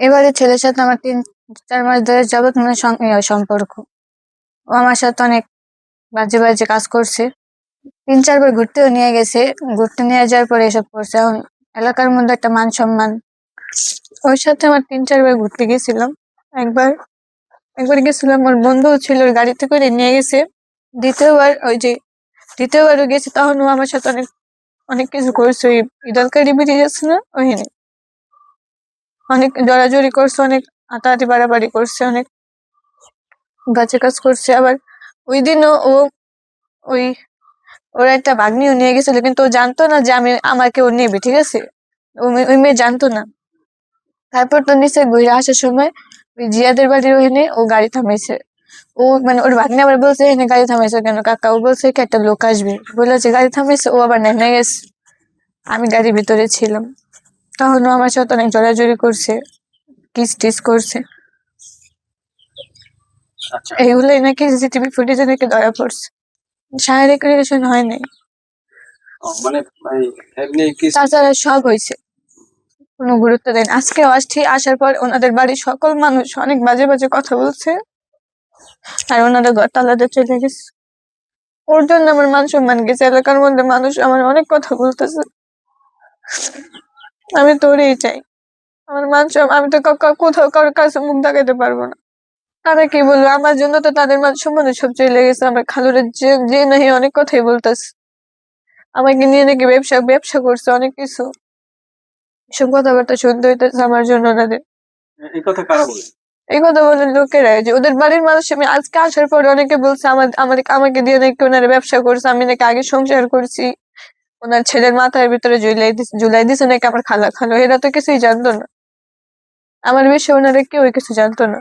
এবারে ছেলের সাথে আমার 3-4 মাস ধরে যাবত মানে সম্পর্ক। ও আমার সাথে অনেক বাজে বাজে কাজ করছে। 3-4 বার ঘুরতেও নিয়ে গেছে। ঘুরতে নিয়ে যাওয়ার পরে এসব করছে। এখন এলাকার মধ্যে একটা মান সম্মান। ওর সাথে আমার 3-4 বার ঘুরতে গেছিলাম। একবার একবার গেছিলাম, ওর বন্ধু ছিল, ওর গাড়িতে করে নিয়ে গেছে। দ্বিতীয়বারও গেছি, তখন ও আমার সাথে অনেক অনেক কিছু করছে। ওই ইদলকারি বেরিয়ে যাচ্ছে না, ওইখানে অনেক জড়াজড়ি করছে, অনেক হাতাহাতি বাড়াবাড়ি করছে, অনেক বাজে কাজ করছে। আবার ওই দিনও ওই ওর একটা ভাগ্নিও নিয়ে গেছিল, কিন্তু ও জানতো না যে আমাকে ও নেবে, ঠিক আছে? ওই মেয়ে জানতো না। তারপর তো নিচে ঘুরে আসার সময় ওই জিয়াদের বাড়ির ওখানে ও গাড়ি থামাইছে। ও মানে ওর ভাগ্নি আবার বলছে, এখানে গাড়ি থামাইছো কেন কাকা? ও বলছে কি একটা লোক আসবে বলেছে, গাড়ি থামাইছে। ও আবার নেমে গেছে, আমি গাড়ির ভিতরে ছিলাম। তখন ও আমার সাথে অনেক জড়াজড়ি করছে, কিস টিস করছে। আচ্ছা, এইগুলোই নাকি সিসিটিভি ফুটেজে নাকি ধরা পড়ছে। শারীরিক রিলেশন হয় নাই, মানে এমনি কি তাছাড়া সব হয়েছে, কোনো গুরুত্ব দেন। আজকে আসার পর ওনাদের বাড়ির সকল মানুষ অনেক বাজে বাজে কথা বলছে, আর ওনাদের ঘর তালাতে চলে গেছে। ওর জন্য আমার মান সম্মান গেছে। এলাকার মধ্যে মানুষ আমার অনেক কথা বলতেছে। আমি তো ওরেই চাই, আমার আমি তো কোথাও কারোর কাছে মুখ দেখাতে পারবো না। তারা কি বলবো? আমার জন্য তো তাদের মান সম্মানে সব চলে গেছে। আমার খালুরে যে যে নাহি অনেক কথাই বলতেছে, আমাকে নিয়ে নাকি ব্যবসা ব্যবসা করছে, অনেক কিছু। এসব কথাবার্তা শুনতে হইতেছে আমার জন্য ওনাদের। এই কথা কারা বলে? এই কথা বলে লোকেরা, যে ওদের বাড়ির মানুষ। আমি আজকে আসার পরে অনেকে বলছে আমাকে দিয়ে নাকি ওনারা ব্যবসা করছে, আমি নাকি আগে সংসার করছি। ওনার ছেলের মাথার ভিতরে ঝুলাই দিছে নাকি আমার খালা। এরা তো কিছুই জানতো না, আমার বিষয়ে ওনারা কেউ কিছু জানতো না।